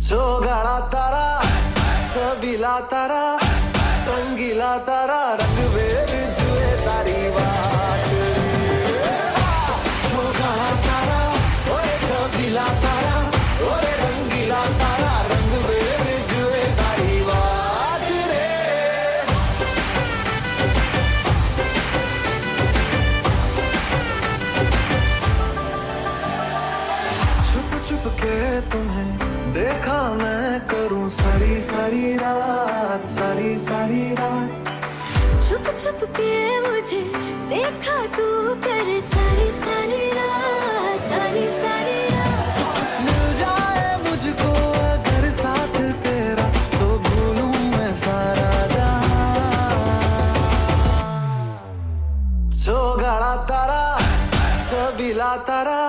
चोगाळा तारा छबीला तारा रंगीला तारा रंगवेर जुए तारी वाट चोगाळा तारा ओरे छबीला तारा ओरे रंगीला तारा रंगवेर जुए तारी वाट रे छुप छुप के तुम्हें देखा मैं करूं सारी सारी रात सारी सारी रात छुप छुप के मुझे देखा तू कर सारी सारी रात सारी सारी रात मिल जाए मुझको अगर साथ तेरा तो भूलूं मैं सारा जहां चोगाळा तारा छबीला तारा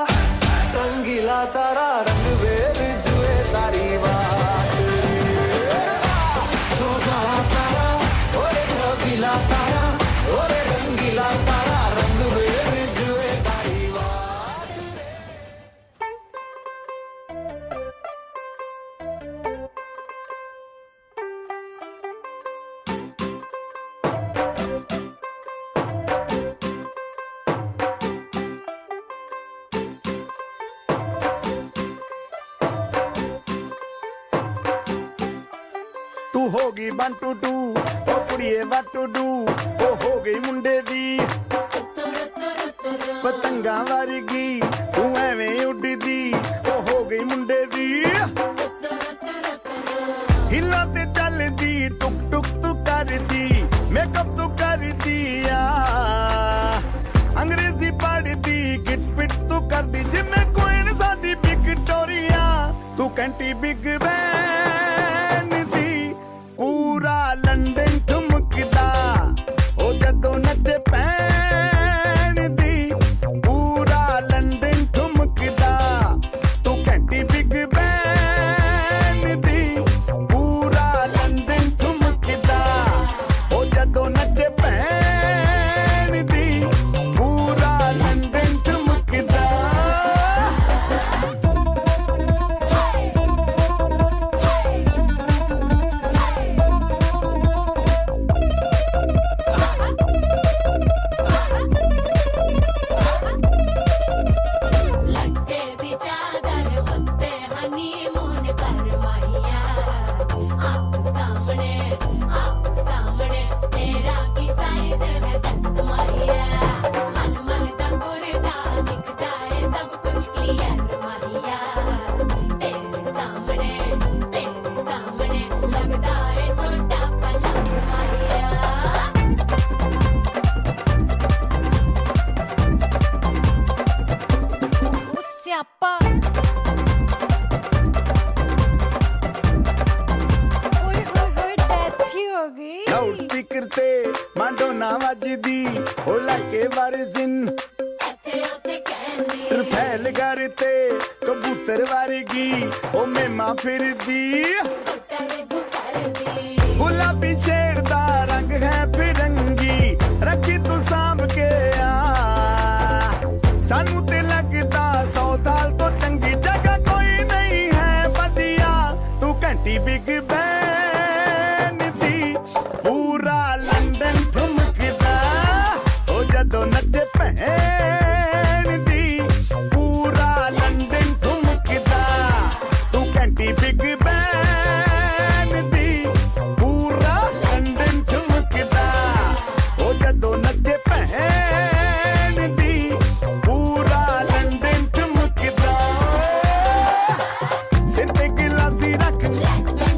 रंगीला तारा रंगवेर जुए तारी वाट चोगाळा तारा ओरे छबीला तारा ओरे रंगीला तारा रंगवेर जुए तारी वाट तू होगी 1 2 2 ओ कुड़िए what to do ओ हो गई मुंडे दी पतंगा वारगी तू एवें उड़दी ओ हो गई मुंडे दी हिला ते चलदी टुक टुक तू करदी मेकअप तू करदी आ अंग्रेजी पढ़दी गिट पिट तू करदी जिम्मे कोई साडी विक्टोरिया तू कैंटी बिग बैन दी पूरा लंदन ठुमकदा ओ जदों नच पैन दी पूरा लंदन ठुमकदा तू घंटी बिग बैन दी पूरा लंदन ठुमकदा ओ जदों नच पैन दी पूरा लंदन ठुमकदा लट्टे दी चादर उत्ते हनीमून कर माहिया आप सामने तेरा की साइज है 10 माहिया मन मन दा गुरदा निकदा है सब कुछ क्लियर माहिया तेरे सामने लगदा है छोटा पलंग माहिया स्यापा ओए होए डेथ ही हो गई लाउड स्पीकर ते मांडोना वजदी ओ लाके वारिजिन ਇੱਥੇ ਉੱਥੇ ਕਹਿੰਦੀ रफेल करते कबूतर वारगी ओ मेमा फिरदी बुकर गुलाबी शेर दा रंग है फिरंगी रखी तू सांभ के आ सानू ते लगदा 100 साल तो चंगी जगह कोई नहीं है बदिया तू घंटी बिग बैन दी पूरा लंदन ठुमकदा ओ जदों नचे भैन दी पूरा लंदन ठुमकदा तू घंटी बिग बैन दी पूरा लंदन ठुमकदा ओ जदों नचे भैन दी पूरा लंदन ठुमकदा सिर ते गिलासी रख लंदन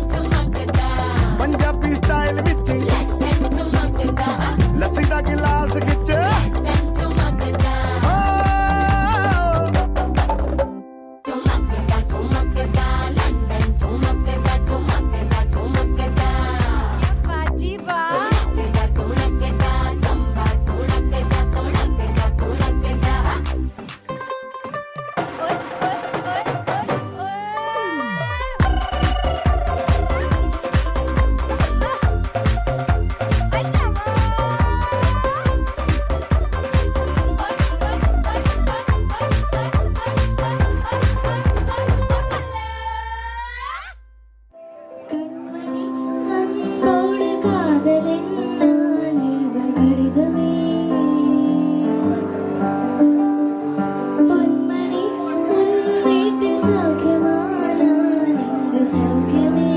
സൗഖ്യമേ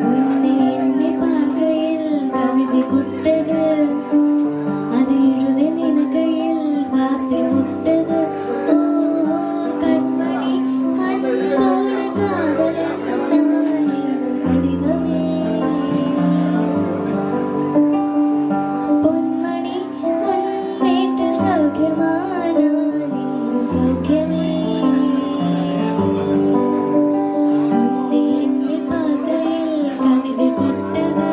ഉന്നെ എന്നെ പാകയിൽ കവിത കൊട്ടത് അത് എഴുതി നിനകയിൽ വാർത്തി മുട്ടത് ഓ കൺമണി അന്നോട് കാതലൻ നാനെഴുതും കടിതമേ പൊന്മണി പൊന്നേറ്റ സൗഖ്യമാനാ നിന്റെ സൗഖ്യമേ ഉന്നെ എന്നെ പാകയിൽ കവിത കൊട്ടത്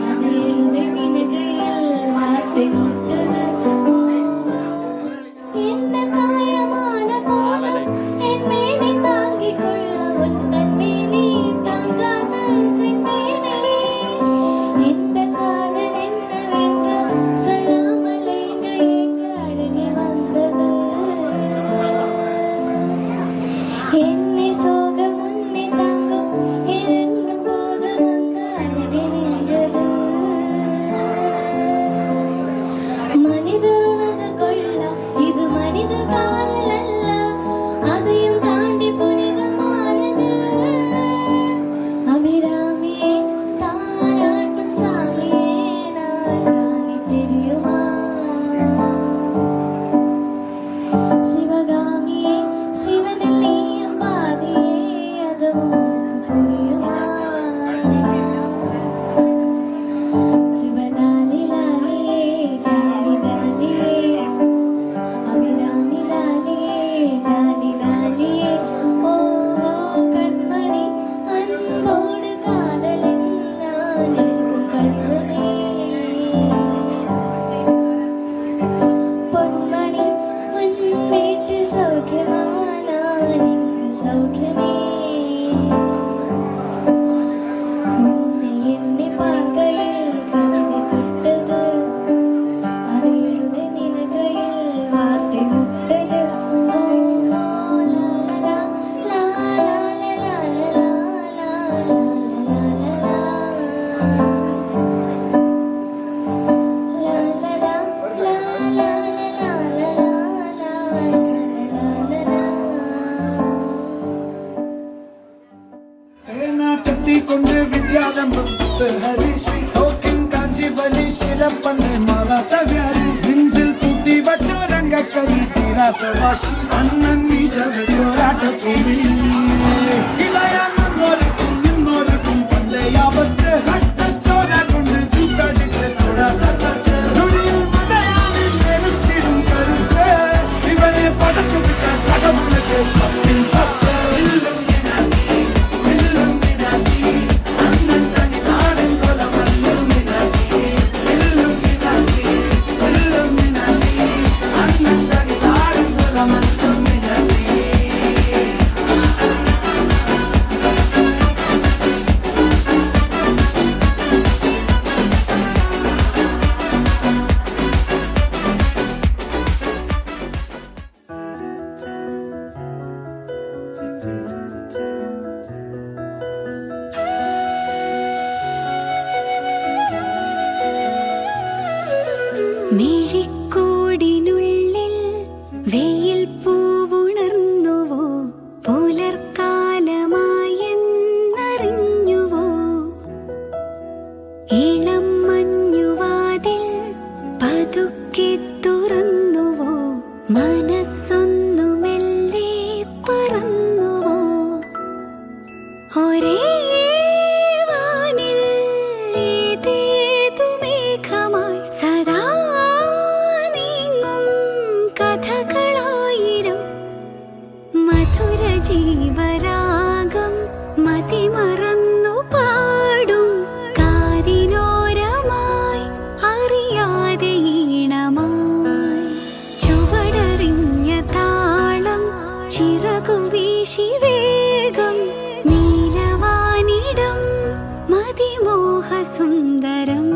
അത് എഴുതി നിനകയിൽ വാർത്തി മുട്ടത് എന്റെ കായமான போதும் என் மேனி தாங்கிக் கொள்ள உந்தன் மேனி தாங்காத சென்றேனே எந்த காதல் என்னவென்று சொல்லாமல் எங்க அழகி வந்தது என்னை சோகம் உன்னை தாங்கும் இரண்டு போது வந்து அழகி நின்றது மனிதர் உணர்ந்து கொள்ள இது மனிதர் காதல் அல்ல அதையும் தாண்டி புனிதமானது அபிராமியே தாராட்டும் சாமியே நான் தானே தெரியுமா சிவகாமியே சிவனில் நீயும் பாதியே அதுவும் உனக்கு புரியுமா சிவலாலி லாலியே லாலி லாலியே அபிராமி லாலியே லாலி லாலியே ஓ கண்மணி அன்போடு காதலன் நான் எழுதும் கடிதமே பொன்மணி உன் வீட்டு சௌக்கியமானா நின்று சௌக்கியமே உன்னை எண்ணி பார்க்கையில் கவிதை கொட்டது அது எழுதி நினகையில் வார்த்தை முட்டது ஓ லாலலா லாலலா കത്തിക്കൊണ്ട് വിദ്യാരംഭം ഹരിശ്രീ തോക്കിൻ കാഞ്ചി വലി ശീലം പണ്ട് മാറാത്ത വ്യാധി നെഞ്ചിൽ പൂട്ടി വച്ചോരംഗക്കലി തീരാത്ത വാശി അണ്ണൻ വീശ വെച്ചോരാട്ട തുണി ഇളയാന്നോർക്കും നിന്നോർക്കും പണ്ടേ ആപത്ത് കട്ടച്ചോര കൊണ്ട് ജ്യൂസടിച്ച് സോഡ സർബത്ത് നൊടിയിൽ മതയാനിൽ വെറുത്തിടും കരുത്ത് ഇവനെ പടച്ചു വിട്ടാൽ കടമുള്ളത് പത്തിൽ പത്ത് മിഴിക്കൂടിനുള്ളിൽ വെയിൽ പൂവുണർന്നുവോ പുലർക്കാലമായെന്നറിഞ്ഞുവോ ഇളം മഞ്ഞുവാതിൽ പതുക്കെ തുറന്നുവോ മനസ്സൊന്നു മെല്ലെ പറന്നുവോ ഒരേ വാനിൽ ഏതേതു മേഘമായി സദാ നീങ്ങും കഥകളായിരം മധുര ജീവരാഗം മതിമറന്നു പാടും കാതിനോരമായി അറിയാതെ ഈണമായി ചുവടറിഞ്ഞ താളം ചിറകു വീശി വേഗം നീലവാനിടം മതിമോഹസുന്ദരം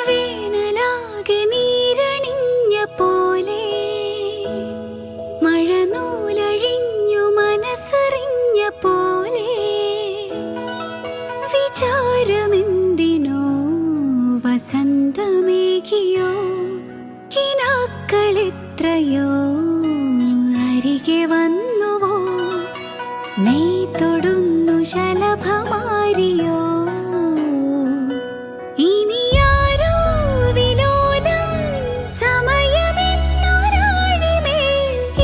വേനലാകെ നീരണിഞ്ഞ പോലെ മഴനൂലഴിഞ്ഞു മനസ്സറിഞ്ഞ പോലെ ശലഭമാരിയോ ഇനിയാരോ വിലോലം സമയമെന്നൊരാഴിമേൽ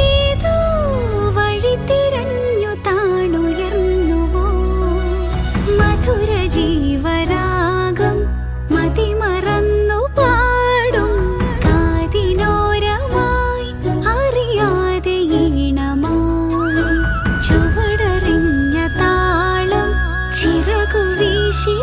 ഏതോ വഴി തിരഞ്ഞു താണുയർന്നുവോ മധുര ജീവരാഗം മതിമറന്നു പാടും കാതിനോരമായി അറിയാതെ ഈണമായി ചുവടറിഞ്ഞ താളം ചിറകു വീശി